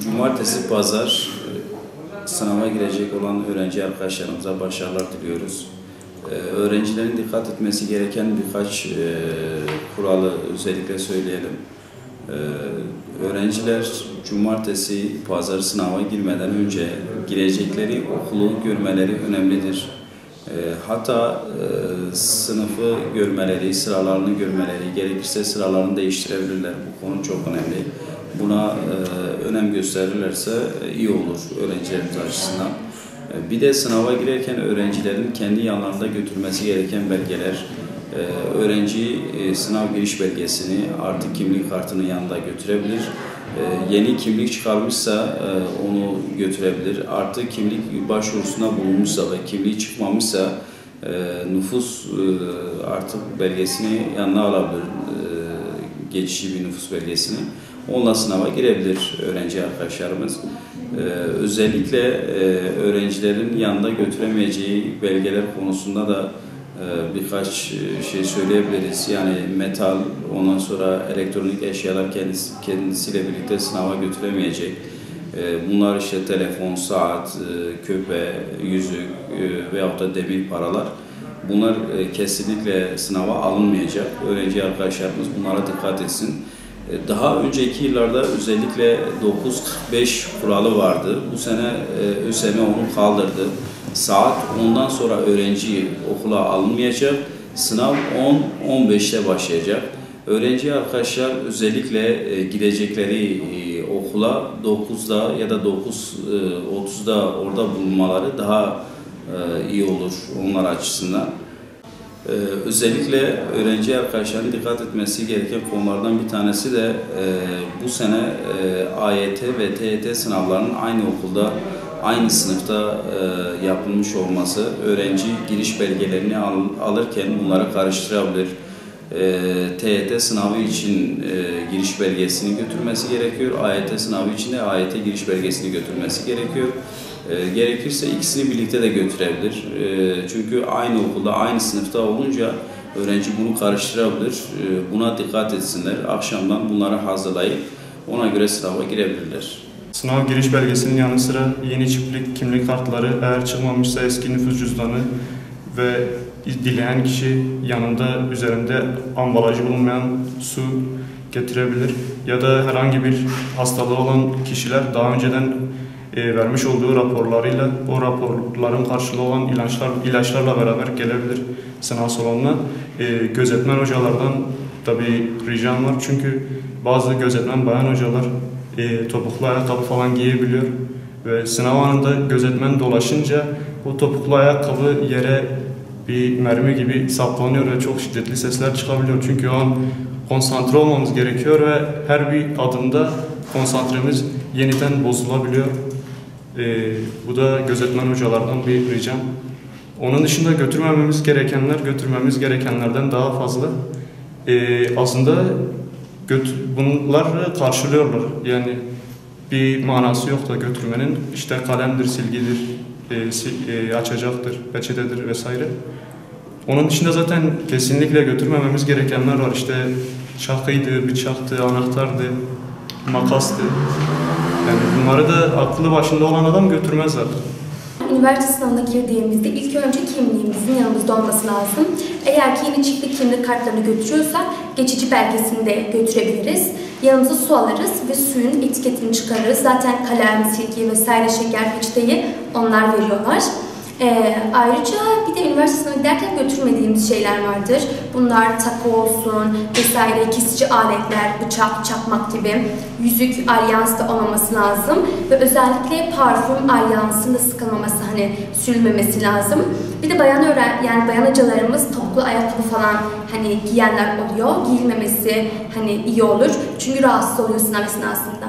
Cumartesi, pazar sınava girecek olan öğrenci arkadaşlarımıza başarılar diliyoruz. Öğrencilerin dikkat etmesi gereken birkaç kuralı özellikle söyleyelim. Öğrenciler cumartesi, pazar sınava girmeden önce girecekleri okulu görmeleri önemlidir. Hatta sınıfı görmeleri, sıralarını görmeleri, gerekirse sıralarını değiştirebilirler. Bu konu çok önemli. Buna önem gösterirlerse iyi olur öğrencilerimiz açısından. Bir de sınava girerken öğrencilerin kendi yanlarında götürmesi gereken belgeler, öğrenci sınav giriş belgesini, artık kimlik kartını yanında götürebilir. Yeni kimlik çıkarmışsa onu götürebilir. Artık kimlik başvurusuna bulunmuşsa ve kimliği çıkmamışsa nüfus artık belgesini yanına alabilir. Geçici bir nüfus belgesini. Onunla sınava girebilir öğrenci arkadaşlarımız. Özellikle öğrencilerin yanında götüremeyeceği belgeler konusunda da birkaç şey söyleyebiliriz. Yani metal, ondan sonra elektronik eşyalar kendisiyle birlikte sınava götüremeyecek. Bunlar işte telefon, saat, küpe, yüzük veyahut da demir paralar. Bunlar kesinlikle sınava alınmayacak. Öğrenci arkadaşlarımız bunlara dikkat etsin. Daha önceki yıllarda özellikle 9.45 kuralı vardı. Bu sene ÖSYM onu kaldırdı. Saat 10'dan sonra öğrenci okula alınmayacak. Sınav 10.15'te başlayacak. Öğrenci arkadaşlar özellikle gidecekleri okula 9'da ya da 9.30'da orada bulunmaları daha iyi olur onlar açısından. Özellikle öğrenci arkadaşların dikkat etmesi gereken konulardan bir tanesi de bu sene AYT ve TYT sınavlarının aynı okulda, aynı sınıfta yapılmış olması. Öğrenci giriş belgelerini alırken bunları karıştırabilir. TYT sınavı için giriş belgesini götürmesi gerekiyor. AYT sınavı için de AYT giriş belgesini götürmesi gerekiyor. Gerekirse ikisini birlikte de götürebilir. Çünkü aynı okulda, aynı sınıfta olunca öğrenci bunu karıştırabilir. Buna dikkat etsinler. Akşamdan bunları hazırlayıp ona göre sınava girebilirler. Sınav giriş belgesinin yanı sıra yeni çiftlik kimlik kartları, eğer çıkmamışsa eski nüfus cüzdanı ve dileyen kişi yanında üzerinde ambalajı bulunmayan su getirebilir. Ya da herhangi bir hastalığı olan kişiler daha önceden vermiş olduğu raporlarıyla o raporların karşılığı olan ilaçlarla beraber gelebilir sınav salonuna. Gözetmen hocalardan tabii ricam var, çünkü bazı gözetmen bayan hocalar topuklu ayakkabı falan giyebiliyor ve sınav anında gözetmen dolaşınca o topuklu ayakkabı yere bir mermi gibi saplanıyor ve çok şiddetli sesler çıkabiliyor. Çünkü o an konsantre olmamız gerekiyor ve her bir adımda konsantremiz yeniden bozulabiliyor. Bu da gözetmen hocalardan bir ricam. Onun dışında götürmemiz gerekenlerden daha fazla. Aslında bunları karşılıyorlar. Yani bir manası yok da götürmenin. İşte kalemdir, silgidir, açacaktır, peçetedir vesaire. Onun dışında zaten kesinlikle götürmememiz gerekenler var. İşte çakıydı, bıçaktı, anahtardı, makastı. Yani bunları da aklı başında olan adam götürmez zaten. Üniversite sınavına girdiğimizde ilk önce kimliğimizin yanımızda olması lazım. Eğer ki yeni çiftlik kimlik kartlarını götürüyorsak geçici belgesini de götürebiliriz. Yanımıza su alırız ve suyun etiketini çıkarırız. Zaten kalem, silgi vesaire, şeker, peçeteyi onlar veriyorlar. Ayrıca bir de üniversite sınavına giderken götürmediğimiz şeyler vardır. Bunlar takı olsun vesaire, kesici aletler, bıçak, çakmak gibi. Yüzük, alyans da olmaması lazım. Ve özellikle parfüm, alyansın da sıkılmaması, sürülmemesi lazım. Bir de bayan hocalarımız topuklu ayakkabı falan giyenler oluyor. Giyilmemesi iyi olur. Çünkü rahatsız oluyor sınav esnasında.